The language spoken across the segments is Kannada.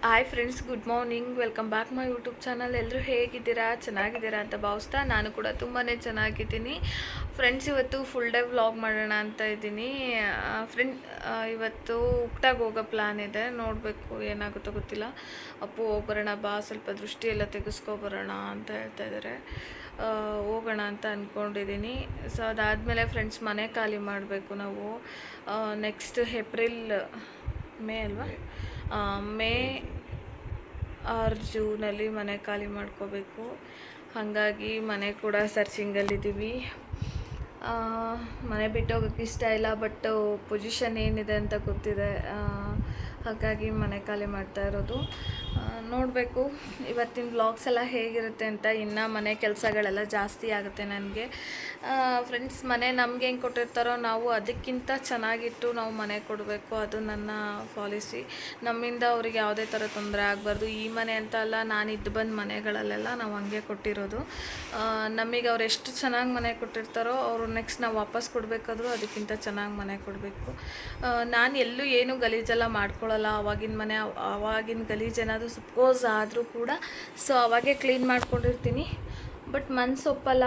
Hi friends, good morning. Welcome back my YouTube channel. ಎಲ್ಲರೂ ಹೇಗಿದ್ದೀರಾ? ಚೆನ್ನಾಗಿದ್ದೀರಾ ಅಂತ ಭಾವಿಸ್ತಾ ನಾನು ಕೂಡ ತುಂಬಾ ಚೆನ್ನಾಗಿದ್ದೀನಿ. ಫ್ರೆಂಡ್ಸ್, ಇವತ್ತು ಫುಲ್ ಡೇ ವ್ಲಾಗ್ ಮಾಡೋಣ ಅಂತ ಇದ್ದೀನಿ. ಇವತ್ತು ಉಕ್ಟಾಗಿ ಹೋಗೋ ಪ್ಲ್ಯಾನ್ ಇದೆ. ನೋಡಬೇಕು ಏನಾಗುತ್ತೋ ಗೊತ್ತಿಲ್ಲ. ಅಪ್ಪು ಹೋಗ್ಬರೋಣ ಬಾ, ಸ್ವಲ್ಪ ದೃಷ್ಟಿ ಎಲ್ಲ ತೆಗೆಸ್ಕೊಬರೋಣ ಅಂತ ಹೇಳ್ತಾ ಇದ್ದಾರೆ. ಹೋಗೋಣ ಅಂತ ಅಂದ್ಕೊಂಡಿದ್ದೀನಿ. ಸೊ ಅದಾದಮೇಲೆ ಫ್ರೆಂಡ್ಸ್ ಮನೆ ಖಾಲಿ ಮಾಡಬೇಕು ನಾವು. ನೆಕ್ಸ್ಟ್ ಮೇ ಅಲ್ವಾ, ಮೇ ಆರ್ ಜೂನಲ್ಲಿ ಮನೆ ಖಾಲಿ ಮಾಡ್ಕೋಬೇಕು. ಹಾಗಾಗಿ ಮನೆ ಕೂಡ ಸರ್ಚಿಂಗಲ್ಲಿದ್ದೀವಿ. ಮನೆ ಬಿಟ್ಟು ಹೋಗೋಕ್ಕೆ ಇಷ್ಟ ಇಲ್ಲ, ಬಟ್ ಪೊಸಿಷನ್ ಏನಿದೆ ಅಂತ ಗೊತ್ತಿದೆ. ಹಾಗಾಗಿ ಮನೆ ಖಾಲಿ ಮಾಡ್ತಾ ಇರೋದು. ನೋಡಬೇಕು ಇವತ್ತಿನ ವ್ಲಾಗ್ಸ್ ಎಲ್ಲ ಹೇಗಿರುತ್ತೆ ಅಂತ. ಇನ್ನು ಮನೆ ಕೆಲಸಗಳೆಲ್ಲ ಜಾಸ್ತಿ ಆಗುತ್ತೆ ನನಗೆ. ಫ್ರೆಂಡ್ಸ್, ಮನೆ ನಮ್ಗೆ ಹೆಂಗೆ ಕೊಟ್ಟಿರ್ತಾರೋ ನಾವು ಅದಕ್ಕಿಂತ ಚೆನ್ನಾಗಿಟ್ಟು ನಾವು ಮನೆ ಕೊಡಬೇಕು. ಅದು ನನ್ನ ಪಾಲಿಸಿ. ನಮ್ಮಿಂದ ಅವ್ರಿಗೆ ಯಾವುದೇ ಥರ ತೊಂದರೆ ಆಗಬಾರ್ದು. ಈ ಮನೆ ಅಂತ ಅಲ್ಲ, ನಾನು ಇದ್ದು ಬಂದ ಮನೆಗಳಲ್ಲೆಲ್ಲ ನಾವು ಹಂಗೆ ಕೊಟ್ಟಿರೋದು. ನಮಗೆ ಅವ್ರು ಎಷ್ಟು ಚೆನ್ನಾಗಿ ಮನೆ ಕೊಟ್ಟಿರ್ತಾರೋ ಅವರು ನೆಕ್ಸ್ಟ್ ನಾವು ವಾಪಸ್ ಕೊಡಬೇಕಾದ್ರೂ ಅದಕ್ಕಿಂತ ಚೆನ್ನಾಗಿ ಮನೆ ಕೊಡಬೇಕು. ನಾನು ಎಲ್ಲೂ ಏನು ಗಲೀಜೆಲ್ಲ ಮಾಡ್ಕೊಳ್ಳಲ್ಲ. ಆವಾಗಿನ ಗಲೀಜು ಏನಾದರೂ ಸಪೋಸ್ ಆದರೂ ಕೂಡ ಸೊ ಅವಾಗೇ ಕ್ಲೀನ್ ಮಾಡ್ಕೊಂಡಿರ್ತೀನಿ. ಬಟ್ ಮನಸ್ಸೊಪ್ಪಲ್ಲ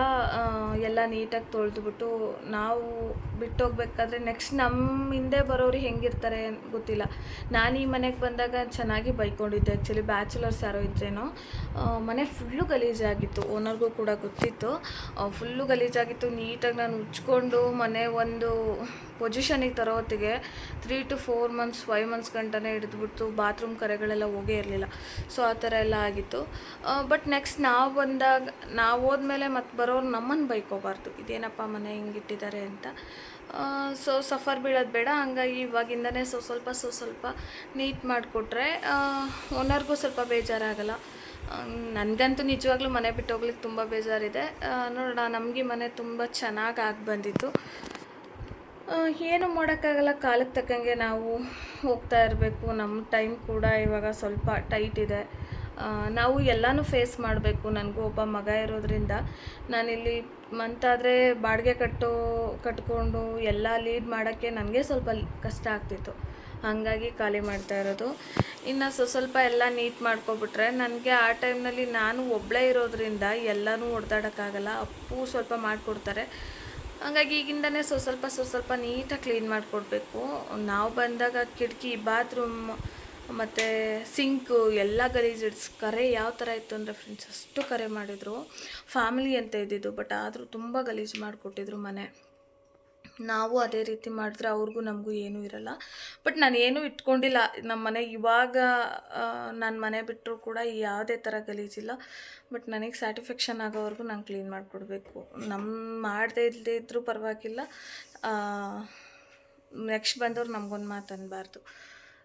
ಎಲ್ಲ ನೀಟಾಗಿ ತೊಳೆದ್ಬಿಟ್ಟು ನಾವು ಬಿಟ್ಟೋಗ್ಬೇಕಾದ್ರೆ ನೆಕ್ಸ್ಟ್ ನಮ್ಮ ಹಿಂದೆ ಬರೋರು ಹೆಂಗಿರ್ತಾರೆ ಗೊತ್ತಿಲ್ಲ. ನಾನು ಈ ಮನೆಗೆ ಬಂದಾಗ ಚೆನ್ನಾಗಿ ಬೈಕೊಂಡಿದ್ದೆ. ಆ್ಯಕ್ಚುಲಿ ಬ್ಯಾಚುಲರ್ಸ್ ಯಾರೋ ಇದ್ರೇನೋ. ಮನೆ ಫುಲ್ಲು ಗಲೀಜಾಗಿತ್ತು. ಓನರ್ಗೂ ಕೂಡ ಗೊತ್ತಿತ್ತು. ಫುಲ್ಲು ಗಲೀಜಾಗಿತ್ತು. ನೀಟಾಗಿ ನಾನು ಉಜ್ಕೊಂಡು ಮನೆ ಒಂದು ಪೊಸಿಷನಿಗೆ ತರೋ ಹೊತ್ತಿಗೆ 3 to 4 months 5 months ಗಂಟನೇ ಹಿಡಿದ್ಬಿಟ್ಟು ಬಾತ್ರೂಮ್ ಕರೆಗಳೆಲ್ಲ ಹೋಗೇ ಇರಲಿಲ್ಲ. ಸೊ ಆ ಥರ ಎಲ್ಲ ಆಗಿತ್ತು. ಬಟ್ ನೆಕ್ಸ್ಟ್ ನಾವು ಹೋದ್ಮೇಲೆ ಮತ್ತೆ ಬರೋರು ನಮ್ಮನ್ನು ಬೈಕೋಬಾರ್ದು, ಇದೇನಪ್ಪ ಮನೆ ಹಿಂಗಿಟ್ಟಿದ್ದಾರೆ ಅಂತ. ಸೊ ಸಫರ್ ಬೀಳೋದು ಬೇಡ. ಹಂಗಾಗಿ ಇವಾಗಿಂದನೇ ಸ್ವಲ್ಪ ನೀಟ್ ಮಾಡಿಕೊಟ್ರೆ ಓನರ್ಗೂ ಸ್ವಲ್ಪ ಬೇಜಾರಾಗಲ್ಲ. ನನಗಂತೂ ನಿಜವಾಗ್ಲೂ ಮನೆ ಬಿಟ್ಟು ಹೋಗ್ಲಿಕ್ಕೆ ತುಂಬ ಬೇಜಾರಿದೆ. ನೋಡೋಣ, ನಮಗೆ ಮನೆ ತುಂಬ ಚೆನ್ನಾಗಿ ಆಗಿ ಬಂದಿತ್ತು. ಏನು ಮಾಡೋಕ್ಕಾಗಲ್ಲ, ಕಾಲಕ್ಕೆ ತಕ್ಕಂಗೆ ನಾವು ಹೋಗ್ತಾ ಇರಬೇಕು. ನಮ್ಮ ಟೈಮ್ ಕೂಡ ಇವಾಗ ಸ್ವಲ್ಪ ಟೈಟ್ ಇದೆ. ನಾವು ಎಲ್ಲನೂ ಫೇಸ್ ಮಾಡಬೇಕು. ನನಗೂ ಒಬ್ಬ ಮಗ ಇರೋದ್ರಿಂದ ನಾನಿಲ್ಲಿ ಮಂತಾದರೆ ಬಾಡಿಗೆ ಕಟ್ಕೊಂಡು ಎಲ್ಲ ಲೀಡ್ ಮಾಡೋಕ್ಕೆ ನನಗೆ ಸ್ವಲ್ಪ ಕಷ್ಟ ಆಗ್ತಿತ್ತು. ಹಾಗಾಗಿ ಖಾಲಿ ಮಾಡ್ತಾ ಇರೋದು. ಇನ್ನು ಸ್ವಲ್ಪ ಎಲ್ಲ ನೀಟ್ ಮಾಡ್ಕೊಬಿಟ್ರೆ ನನಗೆ ಆ ಟೈಮ್ನಲ್ಲಿ ನಾನು ಒಬ್ಬಳೇ ಇರೋದ್ರಿಂದ ಎಲ್ಲನೂ ಹೊಡೆದಾಡೋಕ್ಕಾಗಲ್ಲ. ಅಪ್ಪು ಸ್ವಲ್ಪ ಮಾಡಿಕೊಡ್ತಾರೆ. ಹಾಗಾಗಿ ಈಗಿಂದನೇ ಸ್ವಲ್ಪ ನೀಟಾಗಿ ಕ್ಲೀನ್ ಮಾಡಿಕೊಡ್ಬೇಕು. ನಾವು ಬಂದಾಗ ಕಿಟಕಿ, ಬಾತ್ರೂಮ್ ಮತ್ತು ಸಿಂಕು ಎಲ್ಲ ಕರೆ ಯಾವ ಥರ ಇತ್ತು ಅಂದರೆ ಫ್ರೆಂಡ್ಸ್, ಅಷ್ಟು ಕರೆ ಮಾಡಿದರು. ಫ್ಯಾಮಿಲಿ ಅಂತ ಇದ್ದಿದ್ದು, ಬಟ್ ಆದರೂ ತುಂಬ ಗಲೀಜು ಮಾಡಿಕೊಟ್ಟಿದ್ರು ಮನೆ. ನಾವು ಅದೇ ರೀತಿ ಮಾಡಿದ್ರೆ ಅವ್ರಿಗೂ ನಮಗೂ ಏನೂ ಇರಲ್ಲ. ಬಟ್ ನಾನು ಏನೂ ಇಟ್ಕೊಂಡಿಲ್ಲ ನಮ್ಮ ಮನೆ. ಇವಾಗ ನಾನು ಮನೆ ಬಿಟ್ಟರೂ ಕೂಡ ಯಾವುದೇ ಥರ ಗಲೀಜಿಲ್ಲ. ಬಟ್ ನನಗೆ ಸ್ಯಾಟಿಸ್ಫ್ಯಾಕ್ಷನ್ ಆಗೋವರೆಗೂ ನಾನು ಕ್ಲೀನ್ ಮಾಡಿಕೊಡ್ಬೇಕು. ಮಾಡದೇ ಇಲ್ಲದೇ ಇದ್ದರೂ ಪರವಾಗಿಲ್ಲ. ನೆಕ್ಸ್ಟ್ ಬಂದವ್ರು ನಮಗೊಂದು ಮಾತು ಅನ್ನಬಾರ್ದು.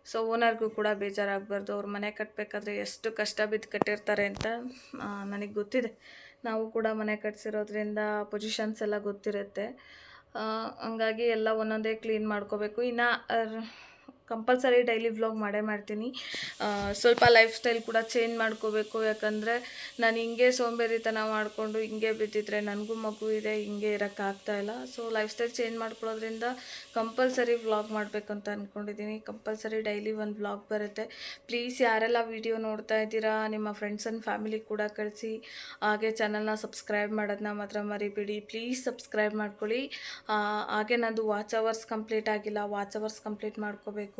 ಸೊ ಓನರ್ಗೂ ಕೂಡ ಬೇಜಾರಾಗಬಾರ್ದು. ಅವ್ರು ಮನೆ ಕಟ್ಟಬೇಕಾದ್ರೆ ಎಷ್ಟು ಕಷ್ಟ ಬಿದ್ದು ಕಟ್ಟಿರ್ತಾರೆ ಅಂತ ನನಗೆ ಗೊತ್ತಿದೆ. ನಾವು ಕೂಡ ಮನೆ ಕಟ್ಸಿರೋದ್ರಿಂದ ಪೊಸಿಷನ್ಸ್ ಎಲ್ಲ ಗೊತ್ತಿರುತ್ತೆ. ಹಂಗಾಗಿ ಎಲ್ಲ ಒಂದೊಂದೇ ಕ್ಲೀನ್ ಮಾಡ್ಕೋಬೇಕು. ಇನ್ನು ಕಂಪಲ್ಸರಿ ಡೈಲಿ ವ್ಲಾಗ್ ಮಾಡೇ ಮಾಡ್ತೀನಿ. ಸ್ವಲ್ಪ ಲೈಫ್ ಸ್ಟೈಲ್ ಕೂಡ ಚೇಂಜ್ ಮಾಡ್ಕೋಬೇಕು. ಯಾಕಂದರೆ ನಾನು ಹಿಂಗೆ ಸೋಂಬೇರಿತನ ಮಾಡಿಕೊಂಡು ಹಿಂಗೆ ಬಿದ್ದಿದ್ರೆ ನನಗೂ ಮಗು ಇದೆ, ಹಿಂಗೆ ಇರೋಕ್ಕಾಗ್ತಾಯಿಲ್ಲ. ಸೊ ಲೈಫ್ ಸ್ಟೈಲ್ ಚೇಂಜ್ ಮಾಡ್ಕೊಳ್ಳೋದ್ರಿಂದ ಕಂಪಲ್ಸರಿ ವ್ಲಾಗ್ ಮಾಡಬೇಕು ಅಂತ ಅಂದ್ಕೊಂಡಿದ್ದೀನಿ. ಕಂಪಲ್ಸರಿ ಡೈಲಿ ಒಂದು ವ್ಲಾಗ್ ಬರುತ್ತೆ. ಪ್ಲೀಸ್ ಯಾರೆಲ್ಲ ವಿಡಿಯೋ ನೋಡ್ತಾ ಇದ್ದೀರಾ ನಿಮ್ಮ ಫ್ರೆಂಡ್ಸ್ ಆ್ಯಂಡ್ ಫ್ಯಾಮಿಲಿ ಕೂಡ ಕಳಿಸಿ. ಹಾಗೆ ಚಾನಲ್ನ ಸಬ್ಸ್ಕ್ರೈಬ್ ಮಾಡೋದನ್ನ ಮಾತ್ರ ಮರಿಬೇಡಿ. ಪ್ಲೀಸ್ ಸಬ್ಸ್ಕ್ರೈಬ್ ಮಾಡ್ಕೊಳ್ಳಿ. ಹಾಗೆ ನಂದು ವಾಚ್ ಅವರ್ಸ್ ಕಂಪ್ಲೀಟ್ ಆಗಿಲ್ಲ. ವಾಚ್ ಅವರ್ಸ್ ಕಂಪ್ಲೀಟ್ ಮಾಡ್ಕೋಬೇಕು.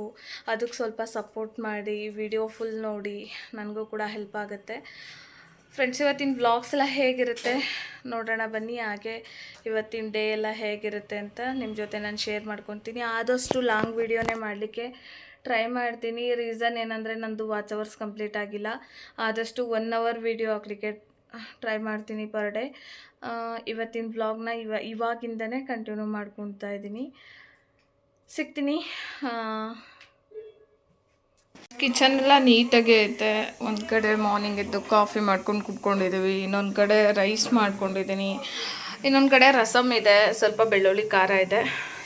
ಅದಕ್ಕೆ ಸ್ವಲ್ಪ ಸಪೋರ್ಟ್ ಮಾಡಿ, ವಿಡಿಯೋ ಫುಲ್ ನೋಡಿ, ನನಗೂ ಕೂಡ ಹೆಲ್ಪ್ ಆಗುತ್ತೆ. ಫ್ರೆಂಡ್ಸ್, ಇವತ್ತಿನ ವ್ಲಾಗ್ಸ್ ಎಲ್ಲ ಹೇಗಿರುತ್ತೆ ನೋಡೋಣ ಬನ್ನಿ. ಹಾಗೆ ಇವತ್ತಿನ ಡೇ ಎಲ್ಲ ಹೇಗಿರುತ್ತೆ ಅಂತ ನಿಮ್ಮ ಜೊತೆ ನಾನು ಶೇರ್ ಮಾಡ್ಕೊತೀನಿ. ಆದಷ್ಟು ಲಾಂಗ್ ವಿಡಿಯೋನೇ ಮಾಡಲಿಕ್ಕೆ ಟ್ರೈ ಮಾಡ್ತೀನಿ. ರೀಸನ್ ಏನಂದರೆ ನಂದು ವಾಚ್ ಅವರ್ಸ್ ಕಂಪ್ಲೀಟ್ ಆಗಿಲ್ಲ. ಆದಷ್ಟು 1 hour ವಿಡಿಯೋ ಹಾಕಲಿಕ್ಕೆ ಟ್ರೈ ಮಾಡ್ತೀನಿ ಪರ್ ಡೇ. ಇವತ್ತಿನ ವ್ಲಾಗ್ನ ಇವಾಗಿಂದನೇ ಕಂಟಿನ್ಯೂ ಮಾಡ್ಕೊತಾ ಇದ್ದೀನಿ. ಸಿಗ್ತೀನಿ. ಕಿಚನ್ ಎಲ್ಲ ನೀಟಾಗಿ ಐತೆ. ಒಂದು ಕಡೆ ಮಾರ್ನಿಂಗ್ ಎದ್ದು ಕಾಫಿ ಮಾಡ್ಕೊಂಡು ಕುತ್ಕೊಂಡಿದ್ದೀವಿ. ಇನ್ನೊಂದು ಕಡೆ ರೈಸ್ ಮಾಡ್ಕೊಂಡಿದ್ದೀನಿ. ಇನ್ನೊಂದು ಕಡೆ ರಸಮ್ ಇದೆ, ಸ್ವಲ್ಪ ಬೆಳ್ಳುಳ್ಳಿ ಖಾರ ಇದೆ.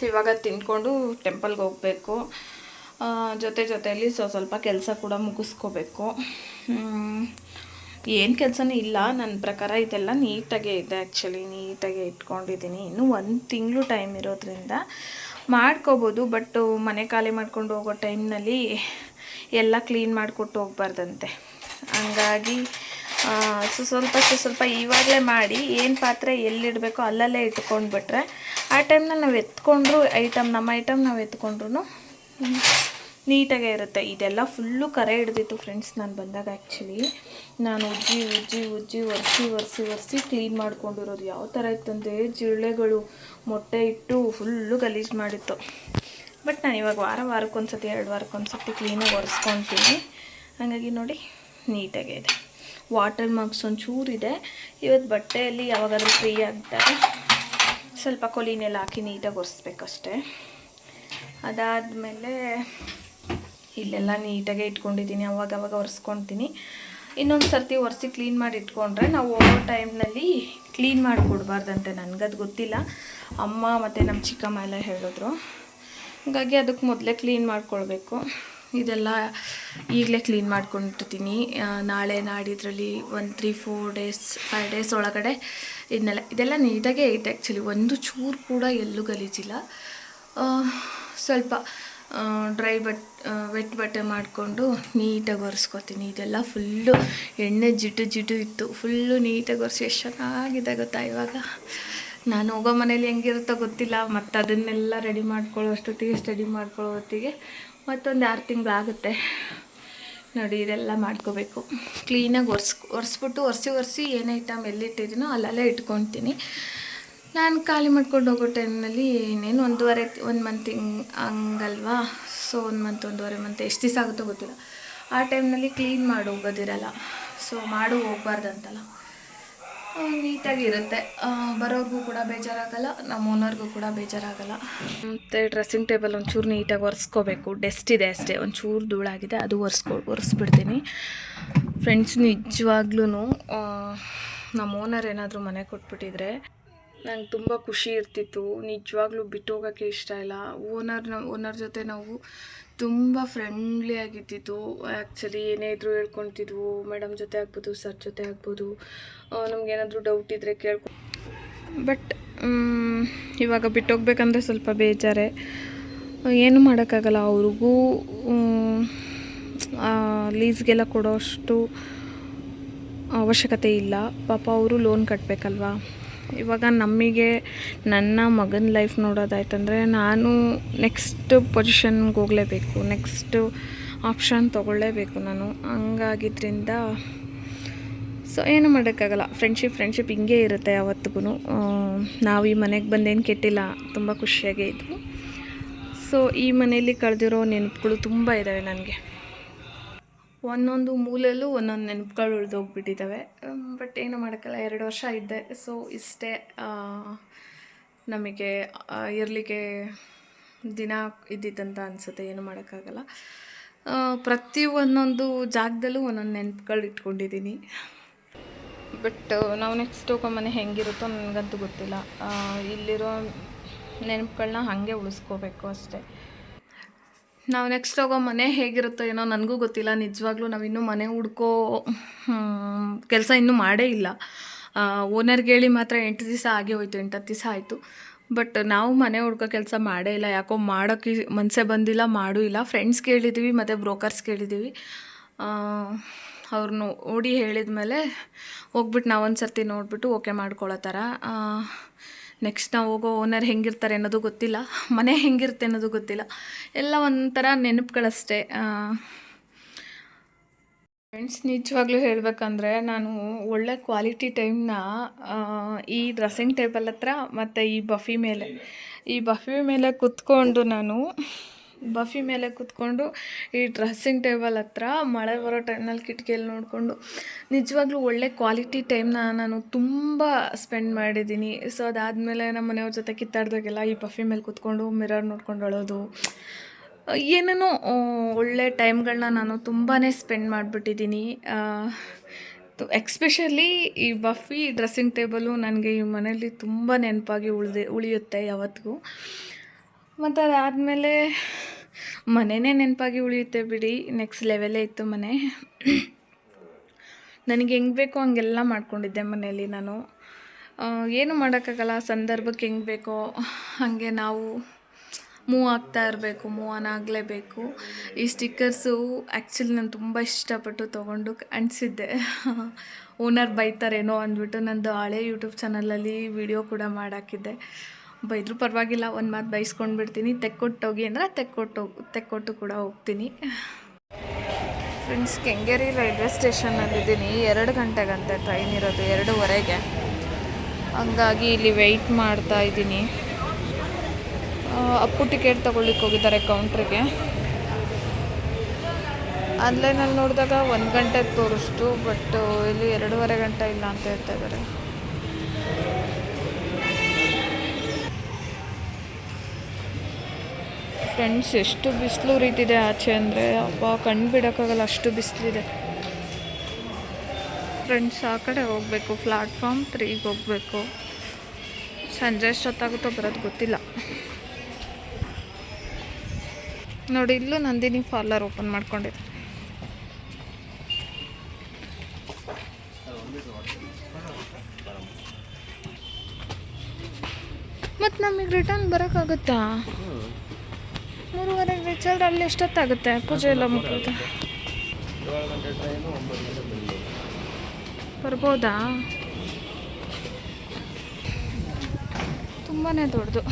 ಇವಾಗ ತಿಂದ್ಕೊಂಡು ಟೆಂಪಲ್ಗೆ ಹೋಗಬೇಕು. ಜೊತೆಯಲ್ಲಿ ಸ್ವಲ್ಪ ಕೆಲಸ ಕೂಡ ಮುಗಿಸ್ಕೋಬೇಕು. ಏನು ಕೆಲಸನೂ ಇಲ್ಲ ನನ್ನ ಪ್ರಕಾರ. ಇದೆಲ್ಲ ನೀಟಾಗೇ ಇದೆ. ಆ್ಯಕ್ಚುಲಿ ನೀಟಾಗೆ ಇಟ್ಕೊಂಡಿದ್ದೀನಿ. ಇನ್ನೂ 1 ತಿಂಗಳು ಟೈಮ್ ಇರೋದ್ರಿಂದ ಮಾಡ್ಕೋಬೋದು. ಬಟ್ ಮನೆ ಖಾಲಿ ಮಾಡ್ಕೊಂಡು ಹೋಗೋ ಟೈಮ್ನಲ್ಲಿ ಎಲ್ಲ ಕ್ಲೀನ್ ಮಾಡಿಕೊಟ್ಟು ಹೋಗ್ಬಾರ್ದಂತೆ. ಹಂಗಾಗಿ ಸ್ವಲ್ಪ ಇವಾಗಲೇ ಮಾಡಿ ಏನು ಪಾತ್ರೆ ಎಲ್ಲಿಡಬೇಕೋ ಅಲ್ಲಲ್ಲೇ ಇಟ್ಕೊಂಡ್ಬಿಟ್ರೆ ಆ ಟೈಮ್ನಲ್ಲಿ ನಾವು ಎತ್ಕೊಂಡ್ರು ನಮ್ಮ ಐಟಮ್ ನಾವು ಎತ್ಕೊಂಡ್ರು ನೀಟಾಗೇ ಇರುತ್ತೆ. ಇದೆಲ್ಲ ಫುಲ್ಲು ಕರೆ ಹಿಡ್ದಿತ್ತು ಫ್ರೆಂಡ್ಸ್ ನಾನು ಬಂದಾಗ. ಆ್ಯಕ್ಚುಲಿ ನಾನು ಒರೆಸಿ ಕ್ಲೀನ್ ಮಾಡ್ಕೊಂಡಿರೋದು. ಯಾವ ಥರ ಇತ್ತಂದರೆ ಜಿರಳೆಗಳು ಮೊಟ್ಟೆ ಇಟ್ಟು ಫುಲ್ಲು ಗಲೀಜು ಮಾಡಿತ್ತು. ಬಟ್ ನಾನು ಇವಾಗ ವಾರಕ್ಕೊಂದ್ಸತಿ 2 ವಾರಕ್ಕೊಂದ್ಸತಿ ಕ್ಲೀನಾಗಿ ಒರೆಸ್ಕೊತೀನಿ. ಹಾಗಾಗಿ ನೋಡಿ ನೀಟಾಗೇ ಇದೆ. ವಾಟರ್ ಮಾರ್ಕ್ಸ್ ಒಂಚೂರಿದೆ. ಇವತ್ತು ಬಟ್ಟೆಯಲ್ಲಿ ಯಾವಾಗಾದ್ರೂ ಫ್ರೀ ಆಗಿದ್ದಾಗ ಸ್ವಲ್ಪ ಕೊಲಿನೆಲ್ಲ ಹಾಕಿ ನೀಟಾಗಿ ಒರೆಸ್ಬೇಕಷ್ಟೆ. ಅದಾದಮೇಲೆ ಇಲ್ಲೆಲ್ಲ ನೀಟಾಗೆ ಇಟ್ಕೊಂಡಿದ್ದೀನಿ. ಅವಾಗವಾಗ ಒರೆಸ್ಕೊತೀನಿ. ಇನ್ನೊಂದು ಸರ್ತಿ ಒರೆಸಿ ಕ್ಲೀನ್ ಮಾಡಿ ಇಟ್ಕೊಂಡ್ರೆ ನಾವು ಹೋಗೋ ಟೈಮ್ನಲ್ಲಿ ಕ್ಲೀನ್ ಮಾಡಿಕೊಡ್ಬಾರ್ದಂತೆ. ನನಗದು ಗೊತ್ತಿಲ್ಲ, ಅಮ್ಮ ಮತ್ತು ನಮ್ಮ ಚಿಕ್ಕಮ್ಮ ಎಲ್ಲ ಹೇಳಿದ್ರು. ಹಾಗಾಗಿ ಅದಕ್ಕೆ ಮೊದಲೇ ಕ್ಲೀನ್ ಮಾಡ್ಕೊಳ್ಬೇಕು. ಇದೆಲ್ಲ ಈಗಲೇ ಕ್ಲೀನ್ ಮಾಡ್ಕೊಂಡಿರ್ತೀನಿ. ನಾಳೆ ನಾಡಿದ್ರಲ್ಲಿ ಒಂದು 3-4 ಡೇಸ್ 5 ಡೇಸ್ ಒಳಗಡೆ ಇದೆಲ್ಲ ನೀಟಾಗೇ ಐತೆ. ಆ್ಯಕ್ಚುಲಿ ಒಂದು ಚೂರು ಕೂಡ ಎಲ್ಲೂ ಗಲೀಜಿಲ್ಲ. ಸ್ವಲ್ಪ ವೆಟ್ ಬಟ್ಟೆ ಮಾಡಿಕೊಂಡು ನೀಟಾಗಿ ಒರೆಸ್ಕೊತೀನಿ. ಇದೆಲ್ಲ ಫುಲ್ಲು ಎಣ್ಣೆ ಜಿಡ್ಡು ಇತ್ತು. ಫುಲ್ಲು ನೀಟಾಗಿ ಒರೆಸಿ ಎಷ್ಟು ಚೆನ್ನಾಗಿದೆ ಗೊತ್ತಾ. ಇವಾಗ ನಾನು ಹೋಗೋ ಮನೇಲಿ ಹೆಂಗಿರುತ್ತೋ ಗೊತ್ತಿಲ್ಲ. ಮತ್ತು ಅದನ್ನೆಲ್ಲ ರೆಡಿ ಮಾಡ್ಕೊಳ್ಳೋ ಹೊತ್ತಿಗೆ ಮತ್ತೊಂದು 6 ತಿಂಗಳಾಗುತ್ತೆ ನೋಡಿ. ಇದೆಲ್ಲ ಮಾಡ್ಕೋಬೇಕು. ಕ್ಲೀನಾಗಿ ಒರೆಸ್ಬಿಟ್ಟು ಒರೆಸಿ ಏನು ಐಟಮ್ ಎಲ್ಲಿಟ್ಟಿದ್ದೀನೋ ಅಲ್ಲಲ್ಲೇ ಇಟ್ಕೊತೀನಿ. ನಾನು ಖಾಲಿ ಮಾಡ್ಕೊಂಡು ಹೋಗೋ ಟೈಮ್ನಲ್ಲಿ ಇನ್ನೇನು 1 ಮಂತ್ ಹಂಗಲ್ವಾ. ಸೊ 1 ಮಂತ್ 1.5 ಮಂತ್ ಎಷ್ಟು ದಿವಸ ಆಗುತ್ತೋ ಗೊತ್ತಿಲ್ಲ. ಆ ಟೈಮ್ನಲ್ಲಿ ಕ್ಲೀನ್ ಮಾಡಿ ಹೋಗೋದಿರಲ್ಲ. ಸೊ ಹೋಗ್ಬಾರ್ದಂತಲ್ಲ. ನೀಟಾಗಿರುತ್ತೆ. ಬರೋರ್ಗೂ ಕೂಡ ಬೇಜಾರಾಗಲ್ಲ, ನಮ್ಮ ಓನರ್ಗೂ ಕೂಡ ಬೇಜಾರಾಗಲ್ಲ. ಮತ್ತು ಡ್ರೆಸ್ಸಿಂಗ್ ಟೇಬಲ್ ಒಂಚೂರು ನೀಟಾಗಿ ಒರೆಸ್ಕೋಬೇಕು. ಡಸ್ಟ್ ಇದೆ ಅಷ್ಟೇ, ಒಂಚೂರು ಧೂಳಾಗಿದೆ, ಅದು ಒರೆಸ್ಬಿಡ್ತೀನಿ ಫ್ರೆಂಡ್ಸ್. ನಿಜವಾಗ್ಲೂ ನಮ್ಮ ಓನರ್ ಏನಾದರೂ ಮನೆ ಕೊಟ್ಬಿಟ್ಟಿದ್ರೆ ನಂಗೆ ತುಂಬ ಖುಷಿ ಇರ್ತಿತ್ತು. ನಿಜವಾಗ್ಲೂ ಬಿಟ್ಟು ಹೋಗೋಕ್ಕೆ ಇಷ್ಟ ಇಲ್ಲ. ಓನರ್ ಜೊತೆ ನಾವು ತುಂಬ ಫ್ರೆಂಡ್ಲಿ ಆಗಿದ್ದಿದ್ದು. ಆ್ಯಕ್ಚುಲಿ ಏನೇ ಇದ್ರೂ ಹೇಳ್ಕೊತಿದ್ವು. ಮೇಡಮ್ ಜೊತೆ ಆಗ್ಬೋದು, ಸರ್ ಜೊತೆ ಆಗ್ಬೋದು. ನಮಗೇನಾದರೂ ಡೌಟ್ ಇದ್ದರೆ ಬಟ್ ಇವಾಗ ಬಿಟ್ಟೋಗ್ಬೇಕಂದ್ರೆ ಸ್ವಲ್ಪ ಬೇಜಾರೇ. ಏನು ಮಾಡೋಕ್ಕಾಗಲ್ಲ. ಅವ್ರಿಗೂ ಲೀಸ್ಗೆಲ್ಲ ಕೊಡೋಷ್ಟು ಅವಶ್ಯಕತೆ ಇಲ್ಲ. ಪಾಪ ಅವರು ಲೋನ್ ಕಟ್ಟಬೇಕಲ್ವಾ. ಇವಾಗ ನಮಗೆ ನನ್ನ ಮಗನ ಲೈಫ್ ನೋಡೋದಾಯ್ತಂದರೆ ನಾನು ನೆಕ್ಸ್ಟ್ ಪೊಸಿಷನ್ಗೆ ಹೋಗಲೇಬೇಕು. ನೆಕ್ಸ್ಟ್ ಆಪ್ಷನ್ ತೊಗೊಳ್ಳೇಬೇಕು ನಾನು. ಹಂಗಾಗಿದ್ದರಿಂದ ಸೊ ಏನು ಮಾಡೋಕ್ಕಾಗಲ್ಲ. ಫ್ರೆಂಡ್ಶಿಪ್ ಹಿಂಗೇ ಇರುತ್ತೆ ಯಾವತ್ತಿಗೂ. ನಾವು ಈ ಮನೆಗೆ ಬಂದೇನು ಕೆಟ್ಟಿಲ್ಲ, ತುಂಬ ಖುಷಿಯಾಗೇ ಇದ್ವು. ಸೊ ಈ ಮನೆಯಲ್ಲಿ ಕಳೆದಿರೋ ನೆನಪುಗಳು ತುಂಬ ಇದ್ದಾವೆ ನನಗೆ. ಒಂದೊಂದು ಮೂಲೆಯಲ್ಲೂ ಒಂದೊಂದು ನೆನಪುಗಳು ಉಳಿದೋಗ್ಬಿಟ್ಟಿದ್ದಾವೆ. ಬಟ್ ಏನು ಮಾಡೋಕ್ಕಲ್ಲ, 2 ವರ್ಷ ಇದ್ದೆ. ಸೊ ಇಷ್ಟೇ ನಮಗೆ ಇರಲಿಕ್ಕೆ ದಿನ ಇದ್ದಿದ್ದಂತ ಅನಿಸುತ್ತೆ. ಏನು ಮಾಡೋಕ್ಕಾಗಲ್ಲ. ಪ್ರತಿ ಒಂದೊಂದು ಜಾಗದಲ್ಲೂ ಒಂದೊಂದು ನೆನಪುಗಳು ಇಟ್ಕೊಂಡಿದ್ದೀನಿ. ಬಟ್ ನಾವು ನೆಕ್ಸ್ಟ್ ಹೋಗೋ ಮನೆ ಹೆಂಗಿರುತ್ತೋ ನನಗಂತೂ ಗೊತ್ತಿಲ್ಲ. ಇಲ್ಲಿರೋ ನೆನಪುಗಳನ್ನ ಹಾಗೆ ಉಳಿಸ್ಕೋಬೇಕು ಅಷ್ಟೇ. ನಾವು ನೆಕ್ಸ್ಟ್ ಹೋಗೋ ಮನೆ ಹೇಗಿರುತ್ತೋ ಏನೋ ನನಗೂ ಗೊತ್ತಿಲ್ಲ. ನಿಜವಾಗ್ಲೂ ನಾವಿನ್ನೂ ಮನೆ ಹುಡ್ಕೋ ಕೆಲಸ ಇನ್ನೂ ಮಾಡೇ ಇಲ್ಲ. ಓನರ್ಗೆ ಹೇಳಿ ಮಾತ್ರ 8 ದಿವಸ ಆಗೇ ಹೋಯ್ತು, 8-10 ದಿವಸ ಆಯಿತು. ಬಟ್ ನಾವು ಮನೆ ಹುಡ್ಕೋ ಕೆಲಸ ಮಾಡೇ ಇಲ್ಲ. ಯಾಕೋ ಮಾಡೋಕ್ಕೆ ಮನಸ್ಸೇ ಬಂದಿಲ್ಲ, ಮಾಡೂ ಇಲ್ಲ. ಫ್ರೆಂಡ್ಸ್ ಕೇಳಿದ್ದೀವಿ ಮತ್ತು ಬ್ರೋಕರ್ಸ್ ಕೇಳಿದ್ದೀವಿ. ಅವ್ರು ನೋಡಿ ಹೇಳಿದ ಮೇಲೆ ಹೋಗ್ಬಿಟ್ಟು ನಾವೊಂದು ಸರ್ತಿ ನೋಡಿಬಿಟ್ಟು ಓಕೆ ಮಾಡ್ಕೊಳ್ಳೋ ಥರ. ನೆಕ್ಸ್ಟ್ ನಾವು ಹೋಗೋ ಓನರ್ ಹೆಂಗಿರ್ತಾರೆ ಅನ್ನೋದು ಗೊತ್ತಿಲ್ಲ, ಮನೆ ಹೆಂಗಿರುತ್ತೆ ಅನ್ನೋದು ಗೊತ್ತಿಲ್ಲ. ಎಲ್ಲ ಒಂಥರ ನೆನಪುಗಳಷ್ಟೇ. ಫ್ರೆಂಡ್ಸ್, ನಿಜವಾಗ್ಲೂ ಹೇಳಬೇಕಂದ್ರೆ ನಾನು ಒಳ್ಳೆ ಕ್ವಾಲಿಟಿ ಟೈಮ್ನ ಈ ಡ್ರೆಸ್ಸಿಂಗ್ ಟೇಬಲ್ ಹತ್ರ ಮತ್ತು ಈ ಬಫಿ ಮೇಲೆ ಕೂತ್ಕೊಂಡು ಈ ಡ್ರೆಸ್ಸಿಂಗ್ ಟೇಬಲ್ ಹತ್ರ ಮಳೆ ಬರೋ ಟೈಮ್ನಲ್ಲಿ ಕಿಟಕಿಯಲ್ಲಿ ನೋಡಿಕೊಂಡು ನಿಜವಾಗ್ಲೂ ಒಳ್ಳೆ ಕ್ವಾಲಿಟಿ ಟೈಮ್ನ ನಾನು ತುಂಬ ಸ್ಪೆಂಡ್ ಮಾಡಿದ್ದೀನಿ. ಸೊ ಅದಾದಮೇಲೆ ನಮ್ಮ ಮನೆಯವ್ರ ಜೊತೆ ಕಿತ್ತಾಡ್ದಾಗೆಲ್ಲ ಈ ಬಫಿ ಮೇಲೆ ಕೂತ್ಕೊಂಡು ಮಿರರ್ ನೋಡ್ಕೊಂಡು ಅಳೋದು, ಏನೇನೋ ಒಳ್ಳೆ ಟೈಮ್ಗಳನ್ನ ನಾನು ತುಂಬಾ ಸ್ಪೆಂಡ್ ಮಾಡಿಬಿಟ್ಟಿದ್ದೀನಿ. ಎಕ್ಸ್ಪೆಷಲಿ ಈ ಬಫಿ ಡ್ರೆಸ್ಸಿಂಗ್ ಟೇಬಲು ನನಗೆ ಈ ಮನೇಲಿ ತುಂಬ ನೆನಪಾಗಿ ಉಳಿಯುತ್ತೆ ಯಾವತ್ತಿಗೂ. ಮತ್ತು ಅದಾದಮೇಲೆ ಮನೆಯೇ ನೆನಪಾಗಿ ಉಳಿಯುತ್ತೆ ಬಿಡಿ. ನೆಕ್ಸ್ಟ್ ಲೆವೆಲೇ ಇತ್ತು ಮನೆ. ನನಗೆ ಹೆಂಗೆ ಬೇಕೋ ಹಂಗೆಲ್ಲ ಮಾಡ್ಕೊಂಡಿದ್ದೆ ಮನೆಯಲ್ಲಿ ನಾನು. ಏನು ಮಾಡೋಕ್ಕಾಗಲ್ಲ, ಸಂದರ್ಭಕ್ಕೆ ಹೆಂಗೆ ಬೇಕೋ ಹಾಗೆ ನಾವು ಮೂವ್ ಆಗ್ತಾ ಇರಬೇಕು, ಮೂವ್ ಆನ್ ಆಗಲೇಬೇಕು. ಈ ಸ್ಟಿಕ್ಕರ್ಸು ಆ್ಯಕ್ಚುಲಿ ನಾನು ತುಂಬ ಇಷ್ಟಪಟ್ಟು ತೊಗೊಂಡು ಅಂಟಿಸಿದ್ದೆ. ಓನರ್ ಬೈತಾರೇನೋ ಅಂದ್ಬಿಟ್ಟು ನಂದು ಹಳೆ ಯೂಟ್ಯೂಬ್ ಚಾನಲಲ್ಲಿ ವಿಡಿಯೋ ಕೂಡ ಮಾಡಾಕಿದ್ದೆ. ಬೈದರೂ ಪರವಾಗಿಲ್ಲ, ಒಂದು ಮಾತು ಬೈಸ್ಕೊಂಡು ಬಿಡ್ತೀನಿ. ತೆಕ್ಕೊಟ್ಟೋಗಿ ಅಂದರೆ ತೆಕ್ಕೊಟ್ಟು ಕೂಡ ಹೋಗ್ತೀನಿ. ಫ್ರೆಂಡ್ಸ್, ಕೆಂಗೇರಿ ರೈಲ್ವೆ ಸ್ಟೇಷನಲ್ಲಿದ್ದೀನಿ. 2 ಗಂಟೆಗಂತೆ ಟ್ರೈನ್ ಇರೋದು, 2:15. ಹಂಗಾಗಿ ಇಲ್ಲಿ ವೆಯ್ಟ್ ಮಾಡ್ತಾ ಇದ್ದೀನಿ. ಅಪ್ಪು ಟಿಕೆಟ್ ತೊಗೊಳ್ಳಿಕ್ಕೆ ಹೋಗಿದ್ದಾರೆ ಕೌಂಟ್ರಿಗೆ. ಆನ್ಲೈನಲ್ಲಿ ನೋಡಿದಾಗ 1 ಗಂಟೆಗೆ ತೋರಿಸ್ತು, ಬಟ್ ಇಲ್ಲಿ 2:15 ಗಂಟೆ ಇಲ್ಲ ಅಂತ ಹೇಳ್ತಾ ಇದ್ದಾರೆ. ಫ್ರೆಂಡ್ಸ್, ಎಷ್ಟು ಬಿಸಿಲು ಉರಿತಿದೆ ಆಚೆ ಅಂದರೆ ಅಪ್ಪ ಕಣ್ಣು ಬಿಡೋಕ್ಕಾಗಲ್ಲ, ಅಷ್ಟು ಬಿಸಿಲಿದೆ. ಫ್ರೆಂಡ್ಸ್, ಆ ಕಡೆ ಹೋಗಬೇಕು, ಪ್ಲಾಟ್ಫಾರ್ಮ್ 3ಗೆ ಹೋಗಬೇಕು. ಸಂಜೆ ಎಷ್ಟೊತ್ತಾಗುತ್ತೋ ಬರೋದು ಗೊತ್ತಿಲ್ಲ. ನೋಡಿ, ಇಲ್ಲೂ ನಂದಿನಿ ಪಾರ್ಲರ್ ಓಪನ್ ಮಾಡ್ಕೊಂಡಿದೆ. ಮತ್ತು ನಮಗೆ ರಿಟರ್ನ್ ಬರೋಕ್ಕಾಗುತ್ತಾ? 3:30 ರೀಚ್ ಆದರೆ ಅಲ್ಲಿ ಎಷ್ಟೊತ್ತಾಗುತ್ತೆ? ಪೂಜೆ ಎಲ್ಲ ಮುಗಿಯುತ್ತೆ. ಬರ್ಬೋದಾ? ತುಂಬಾ ದೊಡ್ಡದು.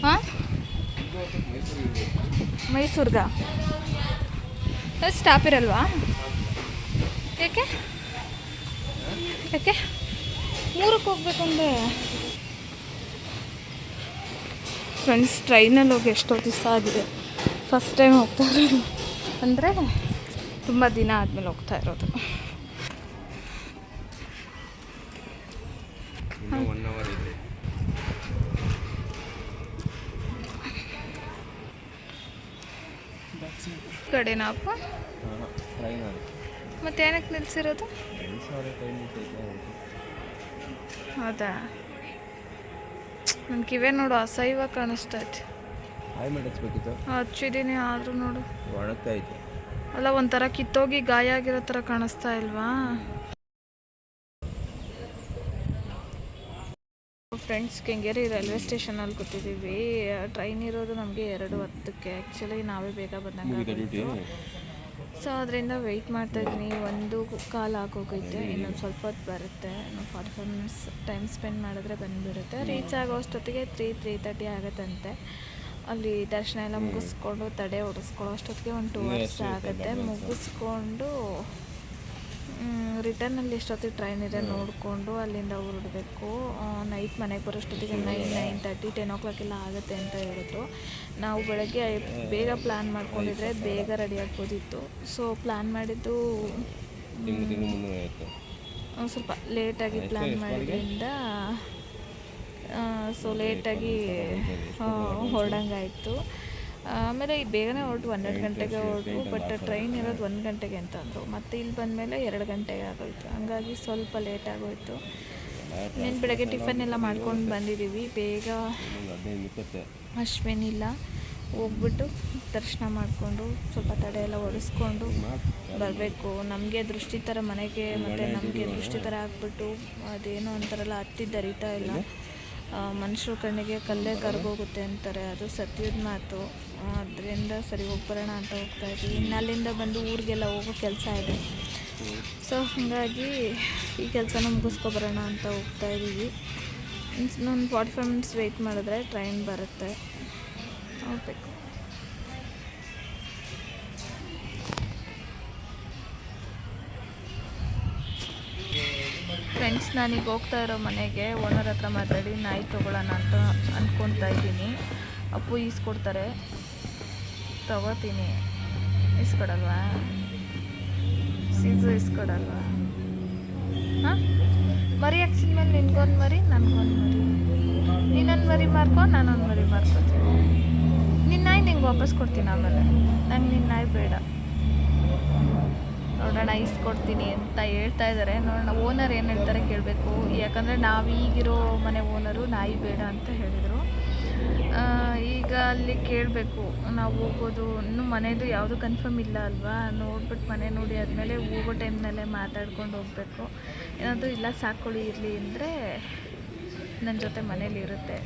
ಹಾಂ, ಮೈಸೂರ್ಗ ಸ್ಟಾಪ್ ಇರಲ್ವಾ? ಯಾಕೆ 3ಕ್ಕೆ ಹೋಗ್ಬೇಕು ಅಂದರೆ? ಫ್ರೆಂಡ್ಸ್, ಟ್ರೈನಲ್ಲಿ ಹೋಗಿ ಎಷ್ಟೋ ದಿವಸ ಆಗಿದೆ. ಫಸ್ಟ್ ಟೈಮ್ ಹೋಗ್ತಾ ಇರೋದು, ಅಂದರೆ ತುಂಬ ದಿನ ಆದಮೇಲೆ ಹೋಗ್ತಾ ಇರೋದು. ಕಡೆನಾಪ ಮತ್ತೆ ಏನಕ್ಕೆ ನಿಲ್ಸಿರೋದು? ಹೌದಾ? ನನ್ನ ಕಿವೇ ನೋಡು, ಅಸಹ್ಯ ಕಾಣಿಸ್ತೈತೆ. ಹಚ್ಚಿದ್ದೀನಿ ಆದರೂ ನೋಡು ಅಲ್ಲ, ಒಂಥರ ಕಿತ್ತೋಗಿ ಗಾಯ ಆಗಿರೋ ಥರ ಕಾಣಿಸ್ತಾ ಇಲ್ವಾ? ಫ್ರೆಂಡ್ಸ್, ಕೆಂಗೇರಿ ರೈಲ್ವೆ ಸ್ಟೇಷನಲ್ಲಿ ಕೂತಿದ್ದೀವಿ. ಟ್ರೈನ್ ಇರೋದು ನಮಗೆ 2:10. ಆ್ಯಕ್ಚುಲಿ ನಾವೇ ಬೇಗ ಬಂದಂಗೆ, ಸೊ ಅದರಿಂದ ವೆಯ್ಟ್ ಮಾಡ್ತಾಯಿದ್ದೀನಿ. 1:15 ಆಗೋಗೈತೆ. ಇನ್ನೊಂದು ಸ್ವಲ್ಪ ಹೊತ್ತು ಬರುತ್ತೆ. 45 ಮಿನಿಟ್ಸ್ ಟೈಮ್ ಸ್ಪೆಂಡ್ ಮಾಡಿದ್ರೆ ಬಂದುಬಿಡುತ್ತೆ. ರೀಚ್ ಆಗೋ ಅಷ್ಟೊತ್ತಿಗೆ 3:30 ಆಗುತ್ತಂತೆ. ಅಲ್ಲಿ ದರ್ಶನ ಎಲ್ಲ ಮುಗಿಸ್ಕೊಂಡು ತಡೆ ಹೊಡಿಸ್ಕೊಳ್ಳೋ ಅಷ್ಟೊತ್ತಿಗೆ 1 2 ಅವರ್ಸ್ ಆಗುತ್ತೆ. ಮುಗಿಸ್ಕೊಂಡು ರಿಟರ್ನಲ್ಲಿ ಎಷ್ಟೊತ್ತಿಗೆ ಟ್ರೈನ್ ಇದೆ ನೋಡಿಕೊಂಡು ಅಲ್ಲಿಂದ ಹೊರಡಬೇಕು. ನೈಟ್ ಮನೆಗೆ ಬರೋಷ್ಟೊತ್ತಿಗೆ 9:30 10 o'clock ಎಲ್ಲ ಆಗುತ್ತೆ ಅಂತ ಹೇಳಿದ್ರು. ನಾವು ಬೆಳಗ್ಗೆ ಬೇಗ ಪ್ಲ್ಯಾನ್ ಮಾಡ್ಕೊಂಡಿದ್ರೆ ಬೇಗ ರೆಡಿ ಆಗ್ಬೋದಿತ್ತು. ಸೊ ಪ್ಲ್ಯಾನ್ ಮಾಡಿದ್ದು ಸ್ವಲ್ಪ ಲೇಟಾಗಿ ಪ್ಲ್ಯಾನ್ ಮಾಡಿದ್ರಿಂದ ಸೊ ಲೇಟಾಗಿ ಹೊರಡಂಗಾಯಿತು. ಆಮೇಲೆ ಬೇಗನೆ ಹೊರಟು 12 ಗಂಟೆಗೆ ಹೊರಟು, ಬಟ್ ಟ್ರೈನ್ ಇರೋದು 1 ಗಂಟೆಗೆ ಅಂತ ಅಂದರು. ಮತ್ತು ಇಲ್ಲಿ ಬಂದಮೇಲೆ 2 ಗಂಟೆಗೆ ಆಗೋಯಿತು. ಹಂಗಾಗಿ ಸ್ವಲ್ಪ ಲೇಟ್ ಆಗೋಯಿತು. ಇನ್ನೇನು ಬೆಳಗ್ಗೆ ಟಿಫನ್ ಎಲ್ಲ ಮಾಡ್ಕೊಂಡು ಬಂದಿದ್ದೀವಿ. ಬೇಗ ಅಶ್ವಿನಿಲ್ಲ ಹೋಗ್ಬಿಟ್ಟು ದರ್ಶನ ಮಾಡಿಕೊಂಡು ಸ್ವಲ್ಪ ತಡೆ ಎಲ್ಲ ಒರೆಸ್ಕೊಂಡು ಬರಬೇಕು. ನಮಗೆ ದೃಷ್ಟಿ ಥರ ಮನೆಗೆ ಮತ್ತು ನಮಗೆ ದೃಷ್ಟಿ ಥರ ಹಾಕ್ಬಿಟ್ಟು ಅದೇನೋ ಅಂತಾರಲ್ಲ, ಹತ್ತಿದ್ದು ಅರಿತಾ ಇಲ್ಲ. ಮನುಷ್ಯರ ಕಣ್ಣಿಗೆ ಕಲ್ಲೇ ಕರಗೋಗುತ್ತೆ ಅಂತಾರೆ, ಅದು ಸತ್ಯದ ಮಾತು. ಅದರಿಂದ ಸರಿ ಹೋಗ್ಬರೋಣ ಅಂತ ಹೋಗ್ತಾಯಿದ್ವಿ. ಇನ್ನು ಅಲ್ಲಿಂದ ಬಂದು ಊರಿಗೆಲ್ಲ ಹೋಗೋ ಕೆಲಸ ಇದೆ. ಸೊ ಹಾಗಾಗಿ ಈ ಕೆಲಸನ ಮುಗಿಸ್ಕೊಬರೋಣ ಅಂತ ಹೋಗ್ತಾಯಿದ್ದೀವಿ. ಇನ್ನೊಂದು 45 ಮಿನಿಟ್ಸ್ ವೆಯ್ಟ್ ಮಾಡಿದ್ರೆ ಟ್ರೈನ್ ಬರುತ್ತೆ, ಹೋಗ್ಬೇಕು. ಫ್ರೆಂಡ್ಸ್, ನಾನೀಗ ಹೋಗ್ತಾ ಇರೋ ಮನೆಗೆ ಓನರ್ ಹತ್ರ ಮಾತಾಡಿ ನಾಯಿ ತೊಗೊಳ್ಳೋಣ ಅಂತ ಅಂದ್ಕೊತಾ ಇದ್ದೀನಿ. ಅಪ್ಪು ಈಸ್ಕೊಡ್ತಾರೆ, ತಗೋತೀನಿ. ಈಸ್ಕೊಡಲ್ವಾ? ಸೀಸು ಈಸ್ಕೊಡಲ್ವಾ? ಹಾಂ, ಮರಿ ಹಾಕ್ಸಿದ್ಮೇಲೆ ನಿನ್ಗೊಂದು ಮರಿ, ನನಗೊಂದು ಮರಿ. ನೀನೊಂದು ಮರಿ ಮಾರ್ಕೊ, ನಾನೊಂದು ಮರಿ ಮಾರ್ಕೊತೀನಿ. ನಿನ್ನ ನಾಯಿ ನಿಂಗೆ ವಾಪಸ್ ಕೊಡ್ತೀನಿ. ಆಮೇಲೆ ನಂಗೆ ನಿನ್ನ ನಾಯಿ ಬೇಡ, ನೋಡೋಣ ಈಸ್ಕೊಡ್ತೀನಿ ಅಂತ ಹೇಳ್ತಾ ಇದ್ದಾರೆ. ನೋಡೋಣ ಓನರ್ ಏನು ಹೇಳ್ತಾರೆ ಕೇಳಬೇಕು. ಯಾಕಂದರೆ ನಾವು ಈಗಿರೋ ಮನೆ ಓನರು ನಾಯಿ ಬೇಡ ಅಂತ ಹೇಳಿದರು. ಈಗ ಅಲ್ಲಿ ಕೇಳಬೇಕು ನಾವು ಹೋಗೋದು. ಇನ್ನೂ ಮನೆಯದು ಯಾವುದು ಕನ್ಫರ್ಮ್ ಇಲ್ಲ ಅಲ್ವಾ. ನೋಡ್ಬಿಟ್ಟು ಮನೆ ನೋಡಿ ಆದಮೇಲೆ ಹೋಗೋ ಟೈಮ್ನಲ್ಲೇ ಮಾತಾಡ್ಕೊಂಡು ಹೋಗಬೇಕು. ಏನಾದರೂ ಇಲ್ಲ ಸಾಕೊಳ್ಳಿ ಇರಲಿ ಅಂದರೆ ನನ್ನ ಜೊತೆ ಮನೇಲಿ ಇರುತ್ತೆ.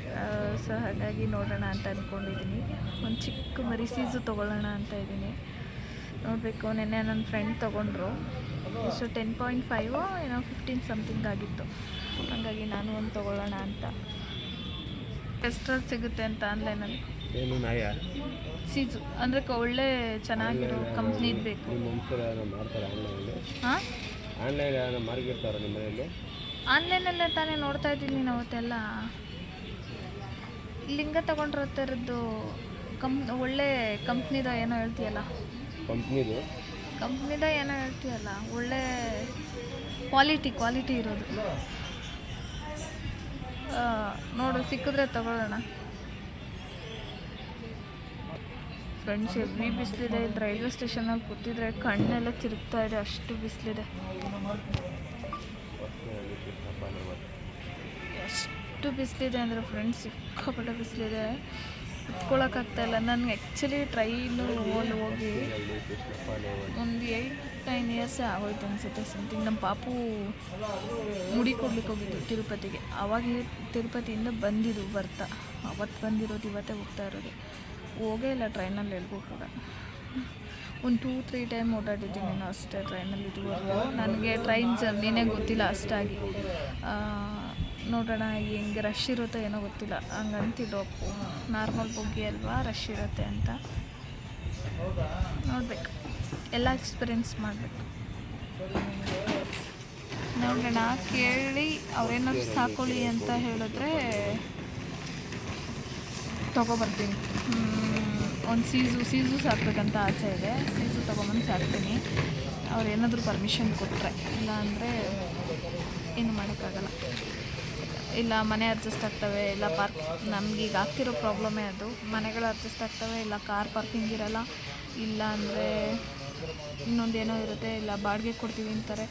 ಸೊ ಹಾಗಾಗಿ ನೋಡೋಣ ಅಂತ ಅಂದ್ಕೊಂಡಿದ್ದೀನಿ. ಒಂದು ಚಿಕ್ಕ ಮರಿ ಸೀಸು ತೊಗೊಳ್ಳೋಣ ಅಂತ ಇದ್ದೀನಿ. ನೋಡಬೇಕು. ನೆನ್ನೆ ನನ್ನ ಫ್ರೆಂಡ್ ತೊಗೊಂಡ್ರು. ಸೊ 10.5 ಏನೋ 15 ಸಮಥಿಂಗ್ ಆಗಿತ್ತು. ಹಾಗಾಗಿ ನಾನು ಒಂದು ತೊಗೊಳ್ಳೋಣ ಅಂತ. ಎಷ್ಟರಲ್ಲಿ ಸಿಗುತ್ತೆ ಅಂತ ಆನ್ಲೈನಲ್ಲಿ ಏನು ನಾಯ ಸೀಸು ಅಂದರೆ ಒಳ್ಳೆ ಚೆನ್ನಾಗಿರೋ ಕಂಪ್ನಿದು ಬೇಕು. ಮಾಡ್ತಾರೆ ಆನ್ಲೈನಲ್ಲಿ ಹಾಂ, ಆನ್ಲೈನ್ ಯಾರು ಮಾರ್ಗಿರ್ತಾರೆ ನಿಮ್ಮ ಮನೆಯಲ್ಲಿ? ಆನ್ಲೈನಲ್ಲೇ ತಾನೇ ನೋಡ್ತಾ ಇದ್ದೀನಿ ನೀನು ಅವತ್ತೆಲ್ಲ. ಲಿಂಗ ತೊಗೊಂಡ್ರೋ ಥರದ್ದು ಒಳ್ಳೆ ಕಂಪ್ನಿದ ಏನೋ ಹೇಳ್ತೀಯಲ್ಲ, ಕಂಪ್ನಿದ ಏನೋ ಹೇಳ್ತೀಯಲ್ಲ, ಒಳ್ಳೆ ಕ್ವಾಲಿಟಿ ಇರೋದು ನೋಡು, ಸಿಕ್ಕಿದ್ರೆ ತಗೊಳ್ಳೋಣ. ಫ್ರೆಂಡ್ಸ್, ಹೆವಿ ಬಿಸಿಲಿದೆ. ಇದು ರೈಲ್ವೆ ಸ್ಟೇಷನಲ್ಲಿ ಕೂತಿದ್ರೆ ಕಣ್ಣೆಲ್ಲ ತಿರುಗ್ತಾ ಇದೆ, ಅಷ್ಟು ಬಿಸಿಲಿದೆ. ಎಷ್ಟು ಬಿಸಿಲಿದೆ ಅಂದರೆ ಫ್ರೆಂಡ್ಸ್, ಸಿಕ್ಕಾಪಟ್ಟೆ ಬಿಸಿಲಿದೆ. ಕುತ್ಕೊಳ್ಳೋಕ್ಕಾಗ್ತಾಯಿಲ್ಲ. ನನಗೆ ಆ್ಯಕ್ಚುಲಿ ಟ್ರೈನು ಹೋಗಿ ಒಂದು 8-9 ಇಯರ್ಸೇ ಆಗೋಯ್ತು ಅನಿಸುತ್ತೆ ಸಮಥಿಂಗ್. ನಮ್ಮ ಪಾಪು ಮುಡಿ ಕೊಡ್ಲಿಕ್ಕೆ ಹೋಗಿದ್ದು ತಿರುಪತಿಗೆ. ಆವಾಗ ತಿರುಪತಿಯಿಂದ ಬರ್ತಾ ಅವತ್ತು ಬಂದಿರೋದು, ಇವತ್ತೇ ಹೋಗ್ತಾ ಇರೋದು. ಹೋಗೇ ಇಲ್ಲ ಟ್ರೈನಲ್ಲಿ ಎಲ್ಗೂ ಕೂಡ. ಒಂದು 2-3 ಟೈಮ್ ಓಡಾಡಿದ್ದೀನಿ ನಾನು ಅಷ್ಟೇ ಟ್ರೈನಲ್ಲಿ ಇದುವರೆಗೂ. ನನಗೆ ಟ್ರೈನ್ ಜರ್ನಿನೇ ಗೊತ್ತಿಲ್ಲ ಅಷ್ಟಾಗಿ. ನೋಡೋಣ ಹೆಂಗೆ ರಶ್ ಇರುತ್ತೋ ಏನೋ ಗೊತ್ತಿಲ್ಲ. ಹಂಗಂತಿದ್ದು ನಾರ್ಮಲ್ ಬೋಗಿ ಅಲ್ವಾ, ರಶ್ ಇರುತ್ತೆ ಅಂತ. ನೋಡಬೇಕು, ಎಲ್ಲ ಎಕ್ಸ್ಪೀರಿಯೆನ್ಸ್ ಮಾಡಬೇಕು. ನೋಡೋಣ, ಕೇಳಿ ಅವ್ರೇನಾದ್ರು ಸಾಕೊಳ್ಳಿ ಅಂತ ಹೇಳಿದ್ರೆ ತೊಗೊಬರ್ತೀನಿ. ಒಂದು ಸೀಸು ಸಾಕಬೇಕಂತ ಆಸೆ ಇದೆ. ಸೀಸು ತೊಗೊಂಬಂದು ಸಾಕ್ತೀನಿ, ಅವ್ರೇನಾದರೂ ಪರ್ಮಿಷನ್ ಕೊಟ್ಟರೆ. ಇಲ್ಲ ಅಂದರೆ ಏನು ಮಾಡೋಕ್ಕಾಗಲ್ಲ. ಇಲ್ಲ ಮನೆ ಅಡ್ಜಸ್ಟ್ ಆಗ್ತವೆ, ಇಲ್ಲ ನಮಗೀಗ ಆಗ್ತಿರೋ ಪ್ರಾಬ್ಲಮ್ಮೇ ಅದು. ಮನೆಗಳು ಅಡ್ಜಸ್ಟ್ ಆಗ್ತವೆ, ಇಲ್ಲ ಕಾರ್ ಪಾರ್ಕಿಂಗ್ ಇರೋಲ್ಲ, ಇಲ್ಲ ಅಂದರೆ ಇನ್ನೊಂದೇನೋ ಇರುತ್ತೆ, ಇಲ್ಲ ಬಾಡಿಗೆ ಕೊಡ್ತೀವಿ ಅಂತಾರೆ.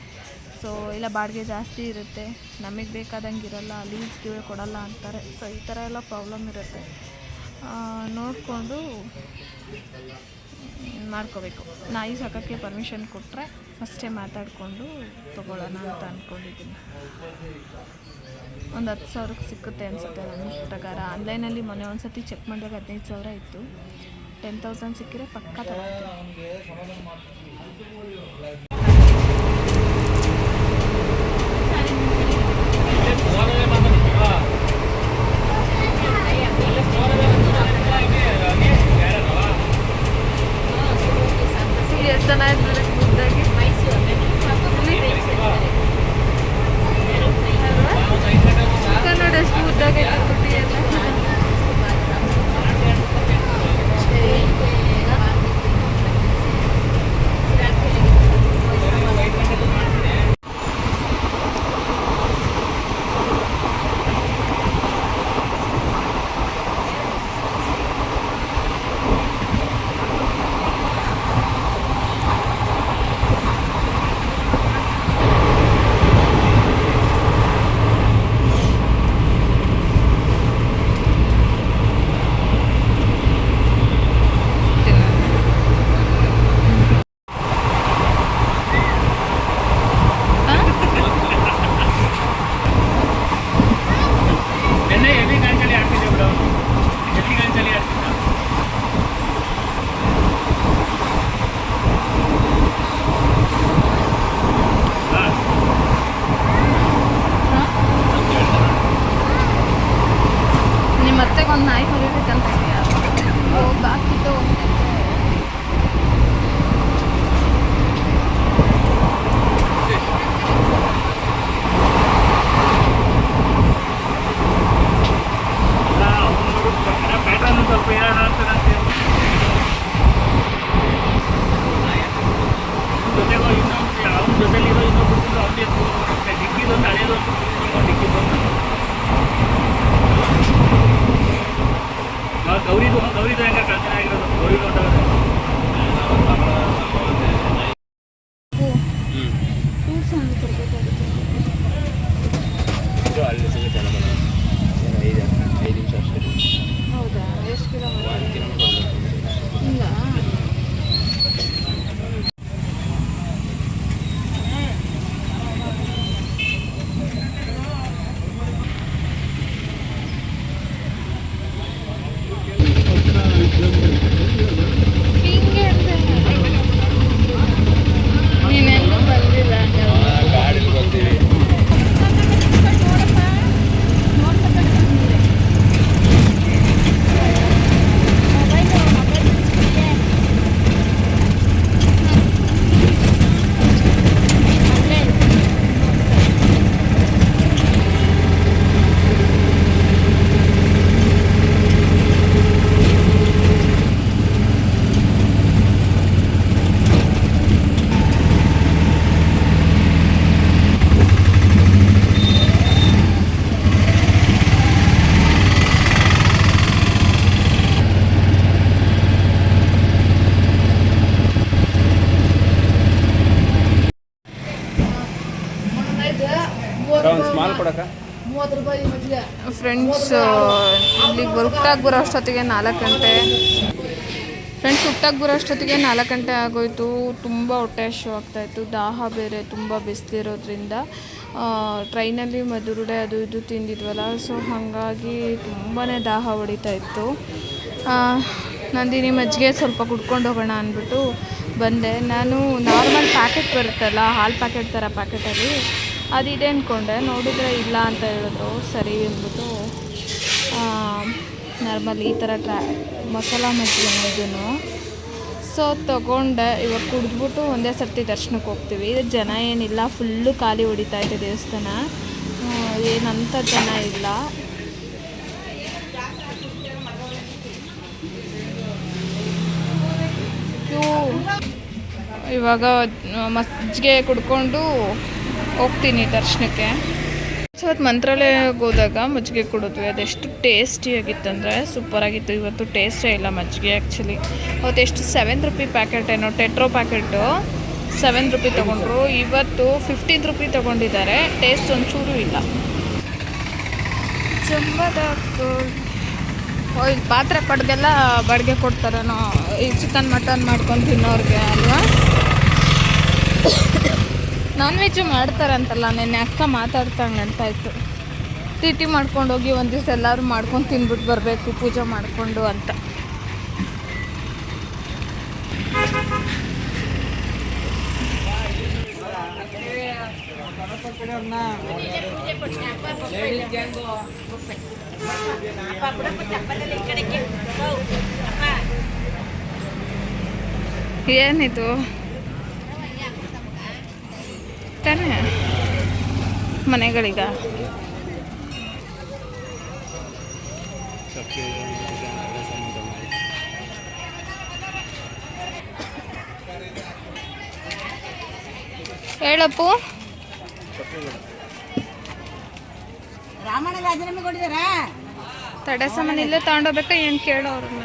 ಸೊ ಇಲ್ಲ ಬಾಡಿಗೆ ಜಾಸ್ತಿ ಇರುತ್ತೆ, ನಮಗೆ ಬೇಕಾದಂಗೆ ಇರೋಲ್ಲ, ಲೀಸ್ಗೆ ಕೊಡೋಲ್ಲ ಅಂತಾರೆ. ಸೊ ಈ ಥರ ಎಲ್ಲ ಪ್ರಾಬ್ಲಮ್ ಇರುತ್ತೆ. ನೋಡಿಕೊಂಡು ಮಾಡ್ಕೋಬೇಕು. ನಾಯಿ ಸಾಕೋಕ್ಕೆ ಪರ್ಮಿಷನ್ ಕೊಟ್ಟರೆ ಫಸ್ಟೇ ಮಾತಾಡಿಕೊಂಡು ತೊಗೊಳ್ಳೋಣ ಅಂತ ಅಂದ್ಕೊಂಡಿದ್ದೀನಿ. ಒಂದು 10,000ಕ್ಕೆ ಸಿಕ್ಕುತ್ತೆ ಅನಿಸುತ್ತೆ ನನ್ನ ಪ್ರಕಾರ. ಆನ್ಲೈನಲ್ಲಿ ಮೊನ್ನೆ ಒಂದು ಸತಿ ಚೆಕ್ ಮಾಡಿದಾಗ 15,000 ಇತ್ತು. 10,000 ಸಿಕ್ಕಿದ್ರೆ ಪಕ್ಕ ತಗೊಳ್ತೀನಿ. ಎಷ್ಟು ಜನ ಇದ್ದಾರೆ ಮುದ್ದಾಗಿ ನೋಡಿ, ಎಷ್ಟು ಮುದ್ದಾಗಿ ತುಟಿ ಎಲ್ಲ. ಫ್ರೆಂಡ್ಸ್ ಇಲ್ಲಿಗೆ ಹುಟ್ಟಾಗಿ ಬರೋ ಅಷ್ಟೊತ್ತಿಗೆ 4 ಗಂಟೆ. ಫ್ರೆಂಡ್ಸ್ ಹುಟ್ಟಾಗಿ ಬರೋ ಅಷ್ಟೊತ್ತಿಗೆ 4 ಗಂಟೆ ಆಗೋಯಿತು. ತುಂಬ ಹೊಟ್ಟೆ ಹಸಿವು ಆಗ್ತಾಯಿತ್ತು. ದಾಹ ಬೇರೆ ತುಂಬ ಬಿಸಿಲಿರೋದ್ರಿಂದ ಟ್ರೈನಲ್ಲಿ ಮಧುರುಡೆ ಅದು ಇದು ತಿಂದಿದ್ವಲ್ಲ, ಸೊ ಹಾಗಾಗಿ ತುಂಬಾ ದಾಹ ಹೊಡಿತಾ ಇತ್ತು. ನಂದಿನಿ ಮಜ್ಜಿಗೆ ಸ್ವಲ್ಪ ಕುಡ್ಕೊಂಡು ಹೋಗೋಣ ಅಂದ್ಬಿಟ್ಟು ಬಂದೆ. ನಾನು ನಾರ್ಮಲ್ ಪ್ಯಾಕೆಟ್ ಬರುತ್ತಲ್ಲ, ಹಾಲು ಪ್ಯಾಕೆಟ್ ಥರ ಪ್ಯಾಕೆಟಲ್ಲಿ ಅದಿದೆ ಅಂದ್ಕೊಂಡೆ. ನೋಡಿದರೆ ಇಲ್ಲ ಅಂತ ಹೇಳಿದ್ರು. ಸರಿ ಅಂದ್ಬಿಟ್ಟು ನಾರ್ಮಲ್ ಈ ಥರ ಮಸಾಲ ಮಜ್ಜಿಗೆ ಇದನ್ನು ಸೊ ತೊಗೊಂಡೆ. ಇವಾಗ ಕುಡಿದ್ಬಿಟ್ಟು ಒಂದೇ ಸರ್ತಿ ದರ್ಶನಕ್ಕೆ ಹೋಗ್ತೀವಿ. ಜನ ಏನಿಲ್ಲ, ಫುಲ್ಲು ಖಾಲಿ ಹೊಡಿತಾ ಇದೆ ದೇವಸ್ಥಾನ. ಏನಂತ ಜನ ಇಲ್ಲ. ಇವಾಗ ಮಜ್ಜಿಗೆ ಕುಡ್ಕೊಂಡು ಹೋಗ್ತೀನಿ ದರ್ಶನಕ್ಕೆ. ಸೊ ಅದು ಮಂತ್ರಾಲಯಕ್ಕೆ ಹೋದಾಗ ಮಜ್ಜಿಗೆ ಕುಡಿದ್ವಿ. ಅದೆಷ್ಟು ಟೇಸ್ಟಿಯಾಗಿತ್ತಂದರೆ ಸೂಪರಾಗಿತ್ತು. ಇವತ್ತು ಟೇಸ್ಟೇ ಇಲ್ಲ ಮಜ್ಜಿಗೆ ಆ್ಯಕ್ಚುಲಿ. ಅವತ್ತು ಎಷ್ಟು 7 ರೂಪಿ ಪ್ಯಾಕೆಟ್ ಏನೋ ಟೆಟ್ರೋ ಪ್ಯಾಕೆಟು 7 ರೂಪಿ ತೊಗೊಂಡ್ರು. ಇವತ್ತು 15 ರೂಪಿ ತೊಗೊಂಡಿದ್ದಾರೆ. ಟೇಸ್ಟ್ ಒಂಚೂರು ಇಲ್ಲ. ಇಲ್ಲಿ ಪಾತ್ರೆ ಪಡ್ಗೆಲ್ಲ ಬಾಡಿಗೆ ಕೊಡ್ತಾರೇನೋ, ಈ ಚಿಕನ್ ಮಟನ್ ಮಾಡ್ಕೊಂಡು ತಿನ್ನೋರಿಗೆ ಅಲ್ವಾ. ನಾನ್ ವೆಜ್ಜು ಮಾಡ್ತಾರಂತಲ್ಲ. ನೆನ್ನೆ ಅಕ್ಕ ಮಾತಾಡ್ತಾ ಇತ್ತು. ಟಿ ಮಾಡ್ಕೊಂಡು ಹೋಗಿ ಒಂದು ದಿವಸ ಎಲ್ಲರೂ ಮಾಡ್ಕೊಂಡು ತಿಂದ್ಬಿಟ್ಟು ಬರಬೇಕು ಪೂಜೆ ಮಾಡಿಕೊಂಡು ಅಂತ. ಏನಿದು ತಾನೇ ಮನೆಗಳಿಗ? ಹೇಳಪ್ಪು. ರಾಮಣ್ಣ ರಾಜೀನಾಮೆ ಕೊಟ್ಟಿದ್ದಾರಾ? ತಡೆ ಸಾಮಾನು ಇಲ್ಲೇ ತಗೊಂಡೋಗ್ಬೇಕಾ ಏನು ಕೇಳೋ ಅವ್ರನ್ನ.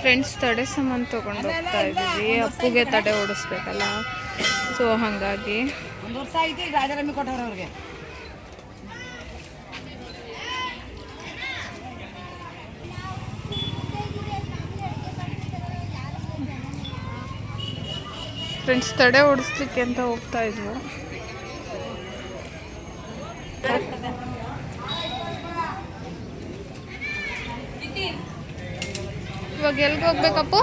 ಫ್ರೆಂಡ್ಸ್ ತಡೆ ಸಾಮಾನು ತೊಗೊಂಡು ಹೋಗ್ತಾ ಇದ್ದೀವಿ. ಅಪ್ಪುಗೆ ತಡೆ ಓಡಿಸ್ಬೇಕಲ್ಲ, ಸೊ ಹಾಗಾಗಿ 1 ವರ್ಷ ಆಯ್ತು ರಾಜೀನಾಮೆ ಕೊಟ್ಟವ್ರು ಅವ್ರಿಗೆ. ಫ್ರೆಂಡ್ಸ್ ತಡೆ ಓಡಿಸ್ಲಿಕ್ಕೆ ಅಂತ ಹೋಗ್ತಾ ಇದ್ವು. ಇವಾಗ ಎಲ್ಲಿಗೆ ಹೋಗ್ಬೇಕಪ್ಪು?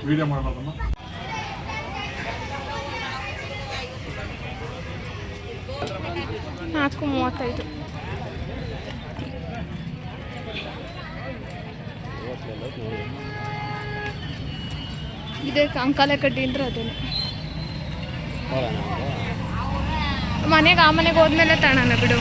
ವಿಡಿಯೋ ಮಾಡೋದನ್ನ 4:35. ಇದೇ ಅಂಕಾಲೆ ಕಡ್ಡಿ ಅಂದ್ರೆ ಅದೇನೆ. ಮನೆಗೆ ಆ ಮನೆಗೆ ಹೋದ್ಮೇಲೆ ತಗೋಣ ಬಿಡು.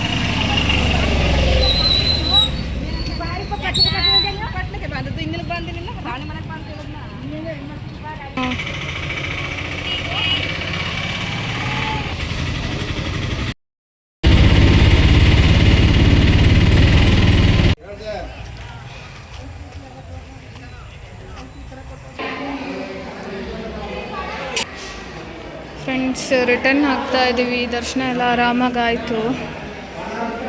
ಫ್ರೆಂಡ್ಸ್ ರಿಟರ್ನ್ ಆಗ್ತಾ ಇದ್ದೀವಿ. ದರ್ಶನ ಎಲ್ಲ ಆರಾಮಾಗಿ ಆಯಿತು.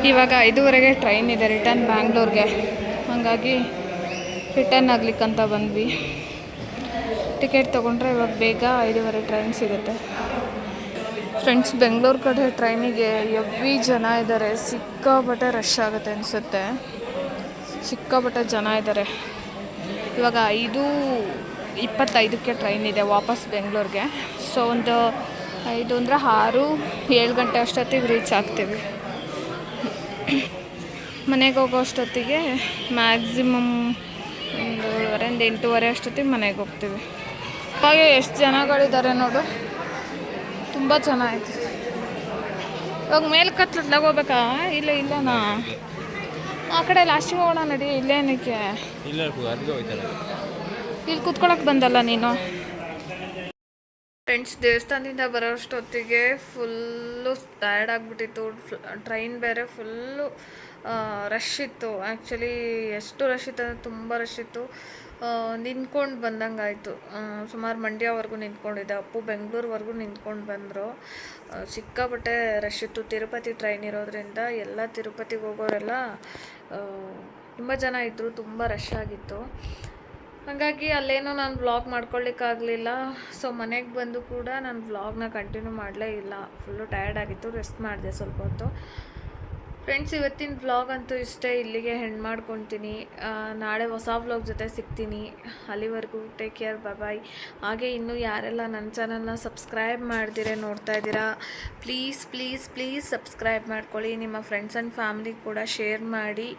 ಇವಾಗ 5:30ಗೆ ಟ್ರೈನ್ ಇದೆ ರಿಟರ್ನ್ ಬ್ಯಾಂಗ್ಳೂರ್ಗೆ. ಹಾಗಾಗಿ ರಿಟರ್ನ್ ಆಗ್ಲಿಕ್ಕಂತ ಬಂದ್ವಿ. ಟಿಕೆಟ್ ತೊಗೊಂಡ್ರೆ ಇವಾಗ ಬೇಗ 5:30 ಟ್ರೈನ್ ಸಿಗುತ್ತೆ. ಫ್ರೆಂಡ್ಸ್ ಬೆಂಗಳೂರು ಕಡೆ ಟ್ರೈನಿಗೆ ಎವ್ವಿ ಜನ ಇದ್ದಾರೆ. ಸಿಕ್ಕಾಪಟ್ಟೆ ರಶ್ ಆಗುತ್ತೆ ಅನಿಸುತ್ತೆ. ಸಿಕ್ಕಾಪಟ್ಟೆ ಜನ ಇದ್ದಾರೆ. ಇವಾಗ 25ಕ್ಕೆ ಟ್ರೈನ್ ಇದೆ ವಾಪಸ್ ಬೆಂಗಳೂರಿಗೆ. ಸೊ ಒಂದು 5 ಅಂದರೆ 6-7 ಗಂಟೆ ಅಷ್ಟೊತ್ತಿಗೆ ರೀಚ್ ಆಗ್ತೀವಿ. ಮನೆಗೆ ಹೋಗೋ ಅಷ್ಟೊತ್ತಿಗೆ ಮ್ಯಾಕ್ಸಿಮಮ್ 8:30 ಅಷ್ಟೊತ್ತಿಗೆ ಮನೆಗೆ ಹೋಗ್ತೀವಿ. ಹಾಗೆ ಎಷ್ಟು ಜನಗಳಿದ್ದಾರೆ ನೋಡು, ತುಂಬ ಜನ ಆಯಿತು. ಇವಾಗ ಮೇಲೆ ಕತ್ಲದಾಗ ಹೋಗ್ಬೇಕಾ? ಇಲ್ಲನಾ ಆ ಕಡೆ ಲಾಸ್ಟಿಗೆ ಹೋಗೋಣ ನಡಿ. ಇಲ್ಲೇನಕ್ಕೆ ಇಲ್ಲಿ ಕೂತ್ಕೊಳಕ್ಕೆ ಬಂದಲ್ಲ ನೀನು? ಫ್ರೆಂಡ್ಸ್, ದೇವಸ್ಥಾನದಿಂದ ಬರೋ ಅಷ್ಟೊತ್ತಿಗೆ ಫುಲ್ಲು ಟಯರ್ಡ್ ಆಗಿಬಿಟ್ಟಿತ್ತು. ಟ್ರೈನ್ ಬೇರೆ ಫುಲ್ಲು ರಶ್ ಇತ್ತು. ಆ್ಯಕ್ಚುಲಿ ಎಷ್ಟು ರಶ್ ಇತ್ತು ಅಂದರೆ ತುಂಬ ರಶ್ ಇತ್ತು. ನಿಂತ್ಕೊಂಡು ಬಂದಂಗೆ ಆಯಿತು. ಸುಮಾರು ಮಂಡ್ಯವರೆಗೂ ನಿಂತ್ಕೊಂಡಿದ್ದೆ. ಅಪ್ಪು ಬೆಂಗಳೂರುವರೆಗೂ ನಿಂತ್ಕೊಂಡು ಬಂದರು. ಸಿಕ್ಕಾಪಟ್ಟೆ ರಶ್ ಇತ್ತು. ತಿರುಪತಿ ಟ್ರೈನ್ ಇರೋದ್ರಿಂದ ಎಲ್ಲ ತಿರುಪತಿಗೆ ಹೋಗೋರೆಲ್ಲ ತುಂಬ ಜನ ಇದ್ದರು. ತುಂಬ ರಶ್ ಆಗಿತ್ತು. ಹಾಗಾಗಿ ಅಲ್ಲೇನೋ ನಾನು ವ್ಲಾಗ್ ಮಾಡ್ಕೊಳ್ಳಿಕ್ಕಾಗಲಿಲ್ಲ. ಸೊ ಮನೆಗೆ ಬಂದು ಕೂಡ ನಾನು ವ್ಲಾಗ್ನ ಕಂಟಿನ್ಯೂ ಮಾಡಲೇ ಇಲ್ಲ. ಫುಲ್ಲು ಟಯರ್ಡ್ ಆಗಿತ್ತು. ರೆಸ್ಟ್ ಮಾಡಿದೆ ಸ್ವಲ್ಪ ಹೊತ್ತು. ಫ್ರೆಂಡ್ಸ್, ಇವತ್ತಿನ ವ್ಲಾಗ್ ಅಂತೂ ಇಷ್ಟೇ. ಇಲ್ಲಿಗೆ ಹೆಣ್ಣು ಮಾಡ್ಕೊತೀನಿ. ನಾಳೆ ಹೊಸ ವ್ಲಾಗ್ ಜೊತೆ ಸಿಗ್ತೀನಿ. ಅಲ್ಲಿವರೆಗೂ ಟೇಕ್ ಕೇರ್, ಬಾಯ್. ಹಾಗೆ ಇನ್ನೂ ಯಾರೆಲ್ಲ ನನ್ನ ಚಾನಲ್ನ ಸಬ್ಸ್ಕ್ರೈಬ್ ಮಾಡ್ದಿರೆ ನೋಡ್ತಾ ಇದ್ದೀರಾ, ಪ್ಲೀಸ್ ಸಬ್ಸ್ಕ್ರೈಬ್ ಮಾಡ್ಕೊಳ್ಳಿ. ನಿಮ್ಮ ಫ್ರೆಂಡ್ಸ್ ಆ್ಯಂಡ್ ಫ್ಯಾಮ್ಲಿಗೆ ಕೂಡ ಶೇರ್ ಮಾಡಿ.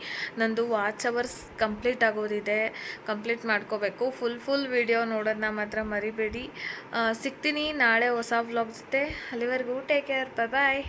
ನಂದು ವಾಚ್ ಅವರ್ಸ್ ಕಂಪ್ಲೀಟ್ ಆಗೋದಿದೆ. ಕಂಪ್ಲೀಟ್ ಮಾಡ್ಕೋಬೇಕು. ಫುಲ್ ವಿಡಿಯೋ ನೋಡೋದನ್ನ ಮಾತ್ರ ಮರಿಬೇಡಿ. ಸಿಗ್ತೀನಿ ನಾಳೆ ಹೊಸ ವ್ಲಾಗ್ ಜೊತೆ. ಅಲ್ಲಿವರೆಗೂ ಟೇಕ್ ಕೇರ್, ಬಾಯ್.